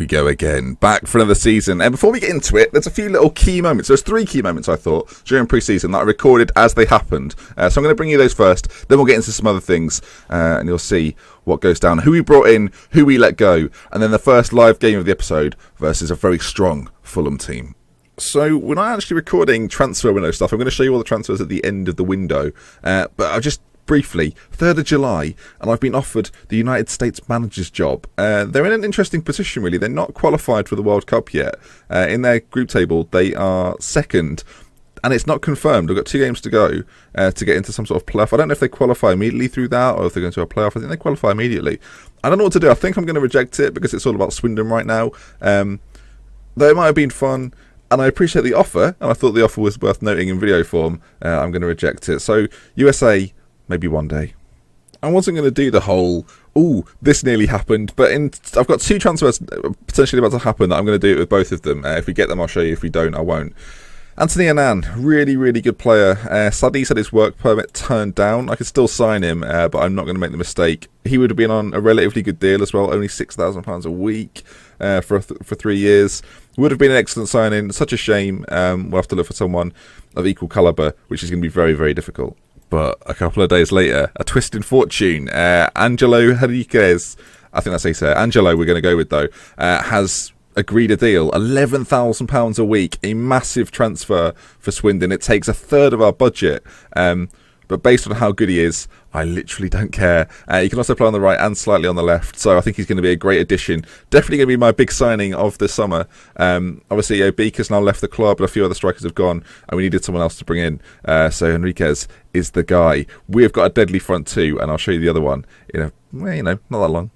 we go again, back for another season. And before we get into it, there's a few little key moments. There's 3 key moments, I thought, during pre-season that I recorded as they happened. So I'm going to bring you those first, then we'll get into some other things, and you'll see what goes down, who we brought in, who we let go, and then the first live game of the episode versus a very strong Fulham team. So we're not actually recording transfer window stuff. I'm going to show you all the transfers at the end of the window, but I'll just briefly, 3rd of July, and I've been offered the United States manager's job. They're in an interesting position, really. They're not qualified for the World Cup yet. In their group table, they are 2nd, and it's not confirmed. They've got 2 games to go to get into some sort of playoff. I don't know if they qualify immediately through that or if they're going to a playoff. I think they qualify immediately. I don't know what to do. I think I'm going to reject it because it's all about Swindon right now. Though it might have been fun, and I appreciate the offer, and I thought the offer was worth noting in video form, I'm going to reject it. So, USA, maybe one day. I wasn't going to do the whole, this nearly happened, but I've got 2 transfers potentially about to happen that I'm going to do it with both of them. If we get them, I'll show you. If we don't, I won't. Anthony Annan, really, really good player. Sadly, he said his work permit turned down. I could still sign him, but I'm not going to make the mistake. He would have been on a relatively good deal as well, only £6,000 a week for 3 years. Would have been an excellent signing. Such a shame. We'll have to look for someone of equal calibre, which is going to be very, very difficult. But a couple of days later, a twist in fortune. Angelo Henriquez, I think that's how you say it. Angelo, we're going to go with though, has agreed a deal. £11,000 a week, a massive transfer for Swindon. It takes 1/3 of our budget. But based on how good he is, I literally don't care. He can also play on the right and slightly on the left, so I think he's going to be a great addition. Definitely going to be my big signing of the summer. Obviously, Obika's now left the club, but a few other strikers have gone, and we needed someone else to bring in. So Henriquez is the guy. We've got a deadly front two, and I'll show you the other one in not that long.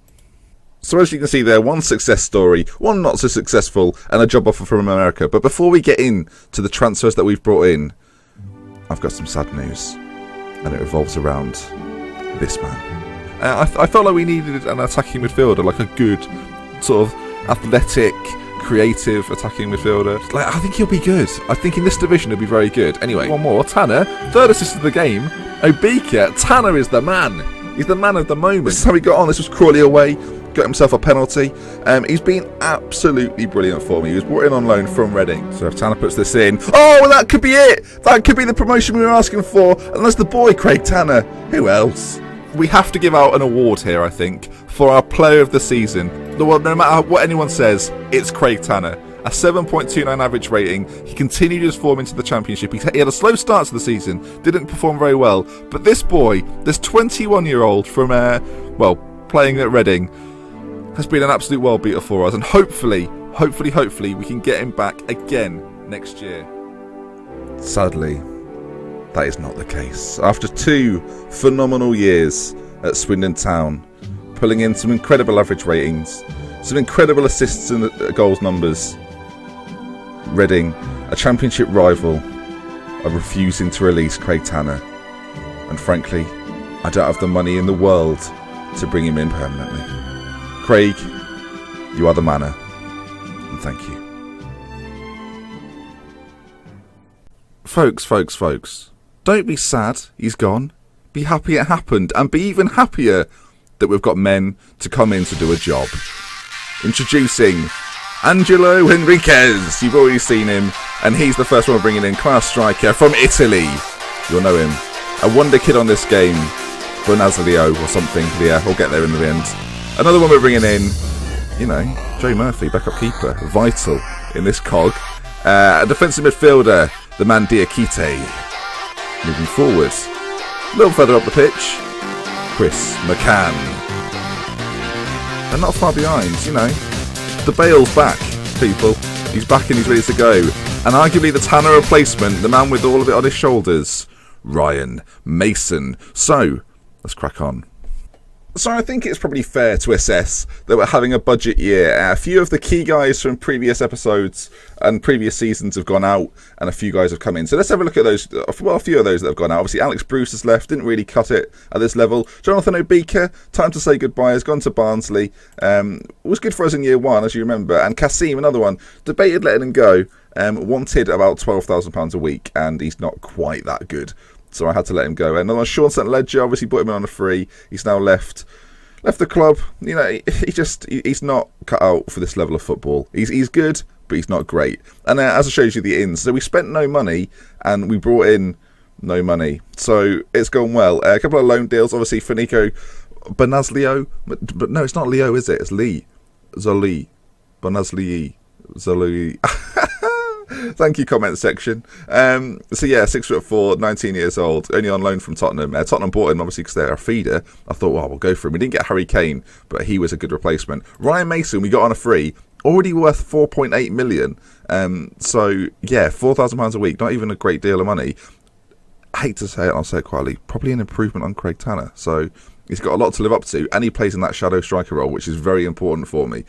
So as you can see there, one success story, one not so successful, and a job offer from America. But before we get into the transfers that we've brought in, I've got some sad news. And it revolves around this man. I felt like we needed an attacking midfielder, like a good, sort of athletic, creative attacking midfielder. I think he'll be good. I think in this division he'll be very good. Anyway, one more. Tanner, 3rd assist of the game. Obika, Tanner is the man. He's the man of the moment. This is how he got on. This was Crawley away. Got himself a penalty. He's been absolutely brilliant for me. He was brought in on loan from Reading. So if Tanner puts this in, well, that could be it. That could be the promotion we were asking for. And that's the boy, Craig Tanner. Who else? We have to give out an award here, I think, for our player of the season. Well, no matter what anyone says, it's Craig Tanner. A 7.29 average rating. He continued his form into the Championship. He had a slow start to the season. Didn't perform very well. But this boy, this 21-year-old from, playing at Reading, has been an absolute world beater for us, and hopefully we can get him back again next year. Sadly, that is not the case. After 2 phenomenal years at Swindon Town, pulling in some incredible average ratings, some incredible assists and goals numbers, Reading, a Championship rival, are refusing to release Craig Tanner, and frankly, I don't have the money in the world to bring him in permanently. Craig, you are the manner, and thank you. Folks, don't be sad he's gone. Be happy it happened, and be even happier that we've got men to come in to do a job. Introducing Angelo Henriquez. You've already seen him, and he's the first one we're bringing in, class striker from Italy. You'll know him. A wonder kid on this game, Bonazzolio or something. Yeah, we'll get there in the end. Another one we're bringing in, Joe Murphy, backup keeper, vital in this cog. A defensive midfielder, the man Diakite. Moving forward, a little further up the pitch, Chris McCann. And not far behind, the Bale's back, people. He's back and he's ready to go. And arguably the Tanner replacement, the man with all of it on his shoulders, Ryan Mason. So, let's crack on. So I think it's probably fair to assess that we're having a budget year. A few of the key guys from previous episodes and previous seasons have gone out, and a few guys have come in. So let's have a look at those. Well, a few of those that have gone out. Obviously, Alex Bruce has left, didn't really cut it at this level. Jonathan Obika, time to say goodbye, has gone to Barnsley. Was good for us in year one, as you remember. And Kasim, another one, debated letting him go. Wanted about £12,000 a week, and he's not quite that good. So I had to let him go. Another one, Sean St. Ledger, obviously brought him in on a free. He's now left. left the club. You know, he's not cut out for this level of football. He's good, but he's not great. And as I showed you the ins, so we spent no money and we brought in no money. So it's gone well. A couple of loan deals, obviously, for Nico Bonazlio. But no, it's not Leo, is it? It's Lee. Zoli. Bonazlii. Zoli. Thank you, comment section. So yeah, 6'4", 19 years old, only on loan from Tottenham. Tottenham bought him obviously because they're a feeder. I thought, well, we'll go for him. We didn't get Harry Kane, but he was a good replacement. Ryan Mason, we got on a free, already worth 4.8 million. So yeah, £4,000 a week, not even a great deal of money. I hate to say it, I'll say it quietly, probably an improvement on Craig Tanner. So he's got a lot to live up to, and he plays in that shadow striker role, which is very important for me.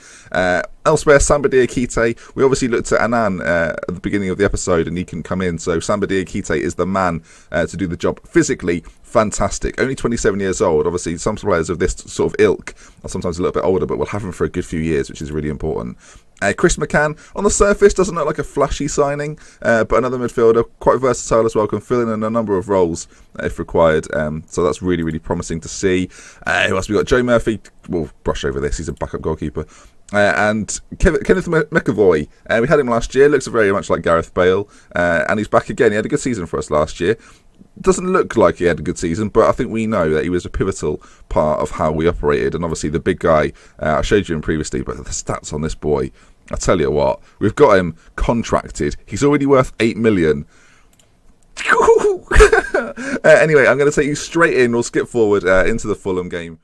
Elsewhere, Samba Diakite. We obviously looked at Annan at the beginning of the episode, and he can come in. So Samba Diakite is the man to do the job. Physically, fantastic. Only 27 years old. Obviously, some players of this sort of ilk are sometimes a little bit older, but we'll have him for a good few years, which is really important. Chris McCann, on the surface, doesn't look like a flashy signing, but another midfielder, quite versatile as well, can fill in a number of roles if required. So that's really, really promising to see. Who else we got? Joe Murphy. We'll brush over this. He's a backup goalkeeper. And Kenneth McAvoy. We had him last year. Looks very much like Gareth Bale. And he's back again. He had a good season for us last year. Doesn't look like he had a good season, but I think we know that he was a pivotal part of how we operated. And obviously the big guy, I showed you him previously, but the stats on this boy, I tell you what, we've got him contracted. He's already worth 8 million. Anyway, I'm going to take you straight in. We'll skip forward into the Fulham game.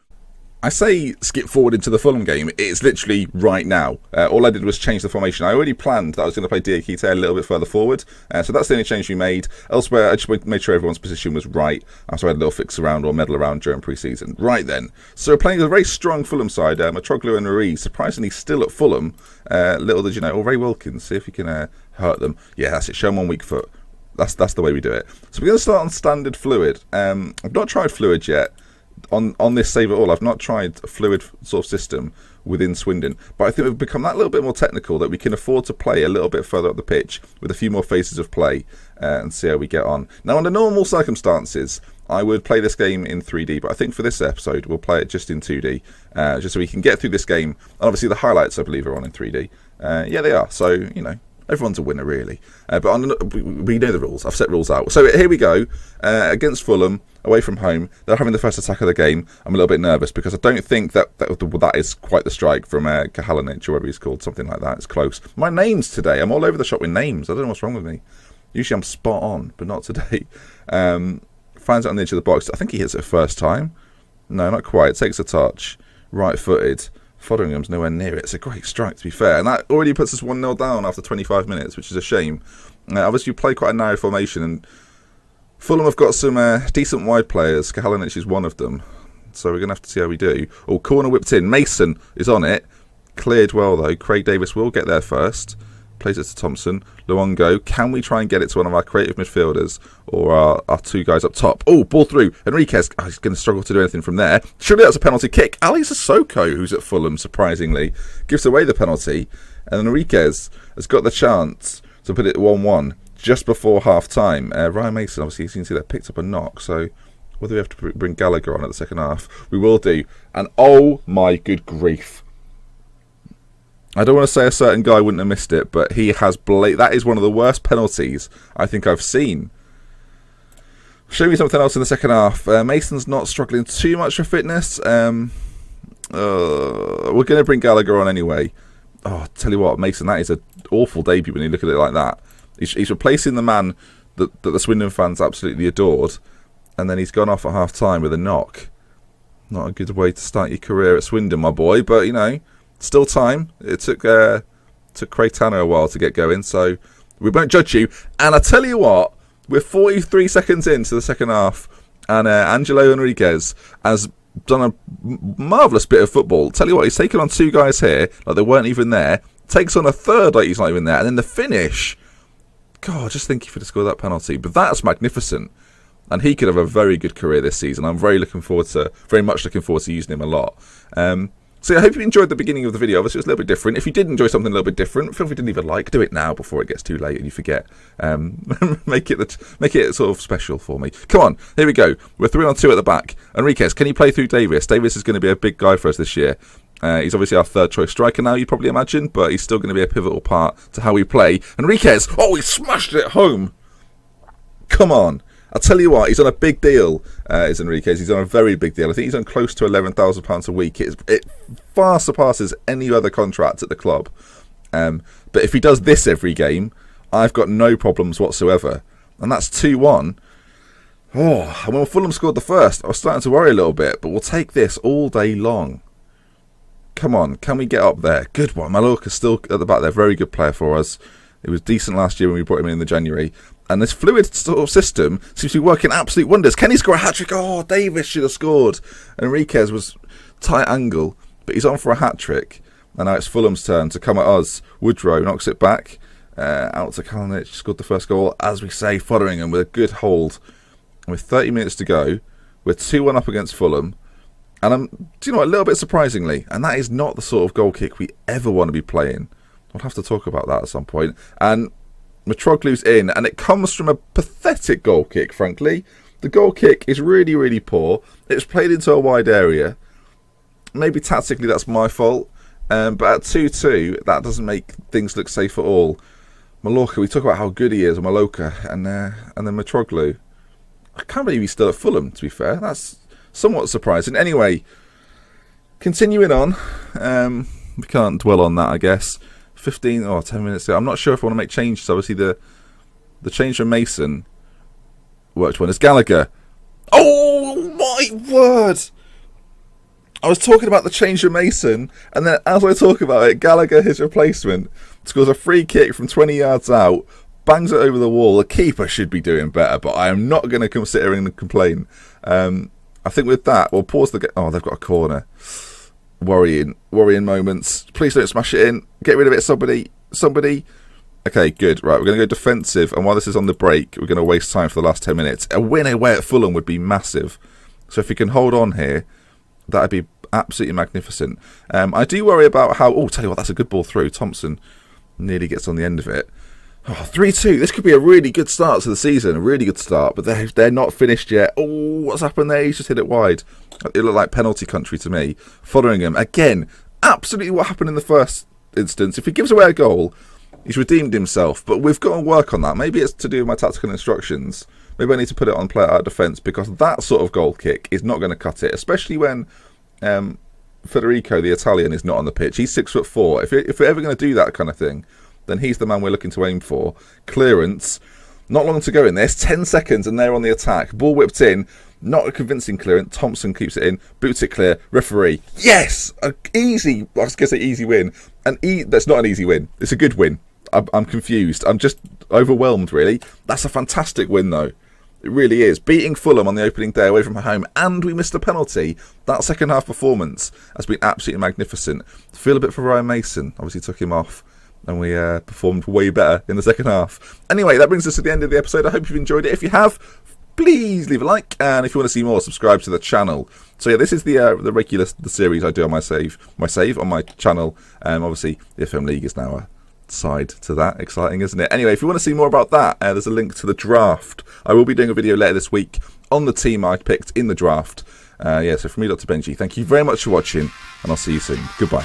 I say skip forward into the Fulham game. It's literally right now. All I did was change the formation. I already planned that I was going to play Diakite a little bit further forward. So that's the only change we made. Elsewhere, I just made sure everyone's position was right. So I had a little fix around or medal around during pre-season. Right then. So we're playing a very strong Fulham side. Matroglu and Ruiz, surprisingly still at Fulham. Little did you know. Or Ray Wilkins, see if you can hurt them. Yeah, that's it. Show them on weak foot. That's the way we do it. So we're going to start on standard fluid. I've not tried fluid yet. On this Save It All, I've not tried a fluid sort of system within Swindon, but I think we've become that little bit more technical that we can afford to play a little bit further up the pitch with a few more phases of play and see how we get on. Now, under normal circumstances, I would play this game in 3D, but I think for this episode, we'll play it just in 2D, just so we can get through this game. And obviously, the highlights, I believe, are on in 3D. Yeah, they are. So, you know, everyone's a winner, really. But we know the rules. I've set rules out. So here we go. Against Fulham, away from home. They're having the first attack of the game. I'm a little bit nervous because I don't think that is quite the strike from Kahalanic or whatever he's called. Something like that. It's close. My names today. I'm all over the shop with names. I don't know what's wrong with me. Usually I'm spot on, but not today. Finds it on the edge of the box. I think he hits it first time. No, not quite. Takes a touch. Right-footed. Fotheringham's nowhere near it. It's a great strike, to be fair. And that already puts us 1-0 down after 25 minutes, which is a shame. Obviously, you play quite a narrow formation, and Fulham have got some decent wide players. Kahalanic is one of them. So we're going to have to see how we do. Oh, corner whipped in. Mason is on it. Cleared well, though. Craig Davis will get there first. Plays it to Thompson. Luongo. Can we try and get it to one of our creative midfielders or our two guys up top? Oh, ball through. Enriquez. Oh, he's going to struggle to do anything from there. Surely that's a penalty kick. Ali Sissoko, who's at Fulham, surprisingly, gives away the penalty. And Enriquez has got the chance to put it 1-1 just before half-time. Ryan Mason, obviously, you can see that picked up a knock. So whether we have to bring Gallagher on at the second half, we will do. And oh my good grief. I don't want to say a certain guy wouldn't have missed it, but he has that is one of the worst penalties I think I've seen. Show me something else in the second half. Mason's not struggling too much for fitness. We're going to bring Gallagher on anyway. Oh, tell you what, Mason, that is an awful debut when you look at it like that. He's replacing the man that the Swindon fans absolutely adored, and then he's gone off at half-time with a knock. Not a good way to start your career at Swindon, my boy, but, you know, still time. It took Craig Tanner a while to get going, so we won't judge you. And I tell you what, we're 43 seconds into the second half, and Angelo Enriquez has done a marvellous bit of football. Tell you what, he's taken on two guys here, like they weren't even there. Takes on a third, like he's not even there. And then the finish. God, just think if he'd have scored that penalty. But that's magnificent. And he could have a very good career this season. I'm very much looking forward to using him a lot. So I hope you enjoyed the beginning of the video. Obviously, it was a little bit different. If you did enjoy something a little bit different, feel free to leave a like. Do it now before it gets too late and you forget. Make it sort of special for me. Come on, here we go. We're 3-on-2 at the back. Enriquez, can you play through Davis? Davis is going to be a big guy for us this year. He's obviously our third choice striker now, you'd probably imagine, but he's still going to be a pivotal part to how we play. Enriquez, oh, he smashed it home. Come on. I'll tell you what, he's on a big deal, is Enriquez. He's on a very big deal. I think he's on close to £11,000 a week. It far surpasses any other contract at the club. But if he does this every game, I've got no problems whatsoever. And that's 2-1. Oh, and when Fulham scored the first, I was starting to worry a little bit, but we'll take this all day long. Come on, can we get up there? Good one. Mallorca's still at the back there. Very good player for us. It was decent last year when we brought him in the January. And this fluid sort of system seems to be working absolute wonders. Can he score a hat-trick? Oh, Davis should have scored. Enriquez was tight angle, but he's on for a hat-trick. And now it's Fulham's turn to come at us. Woodrow knocks it back. Out to Kalinic, scored the first goal. As we say, Fotheringham with a good hold. And with 30 minutes to go, we're 2-1 up against Fulham. And do you know what, a little bit surprisingly, and that is not the sort of goal kick we ever want to be playing. We'll have to talk about that at some point. And Mitroglu's in, and it comes from a pathetic goal kick, frankly. The goal kick is really, really poor. It's played into a wide area. Maybe tactically that's my fault. But at 2-2, that doesn't make things look safe at all. Mallorca, we talk about how good he is, Mallorca, and then Mitroglu. I can't believe he's still at Fulham, to be fair. That's somewhat surprising. Anyway, continuing on. We can't dwell on that, I guess. 10 minutes ago. I'm not sure if I want to make changes. Obviously, the change from Mason worked one. It's Gallagher. Oh, my word! I was talking about the change from Mason, and then as I talk about it, Gallagher, his replacement, scores a free kick from 20 yards out, bangs it over the wall. The keeper should be doing better, but I am not going to come sit here and complain. I think with that, we'll pause the game. Oh, they've got a corner. Worrying moments. Please don't smash it in. Get rid of it, somebody. Okay, good. Right, we're going to go defensive, and while this is on the break, we're going to waste time for the last 10 minutes. A win away at Fulham would be massive. So if we can hold on here, that'd be absolutely magnificent. I do worry about how... Oh, tell you what, that's a good ball through. Thompson nearly gets on the end of it. 3-2. This could be a really good start to the season. A really good start, but they're not finished yet. Oh, what's happened there? He's just hit it wide. It looked like penalty country to me. Fotheringham, again, absolutely what happened in the first instance. If he gives away a goal, he's redeemed himself, but we've got to work on that. Maybe it's to do with my tactical instructions. Maybe I need to put it on player out of defence, because that sort of goal kick is not going to cut it, especially when Federico, the Italian, is not on the pitch. He's 6'4". If we're ever going to do that kind of thing, then he's the man we're looking to aim for. Clearance. Not long to go in this. 10 seconds and they're on the attack. Ball whipped in. Not a convincing clearance. Thompson keeps it in. Boots it clear. Referee. Yes! Easy. I was going to say easy win. That's not an easy win. It's a good win. I'm confused. I'm just overwhelmed, really. That's a fantastic win, though. It really is. Beating Fulham on the opening day away from home, and we missed a penalty. That second half performance has been absolutely magnificent. Feel a bit for Ryan Mason. Obviously took him off. And we performed way better in the second half. Anyway, that brings us to the end of the episode. I hope you've enjoyed it. If you have, please leave a like. And if you want to see more, subscribe to the channel. So yeah, this is the series I do on my save on my channel. Obviously, the FM League is now a side to that. Exciting, isn't it? Anyway, if you want to see more about that, there's a link to the draft. I will be doing a video later this week on the team I picked in the draft. So from me, Dr. Benji, thank you very much for watching, and I'll see you soon. Goodbye.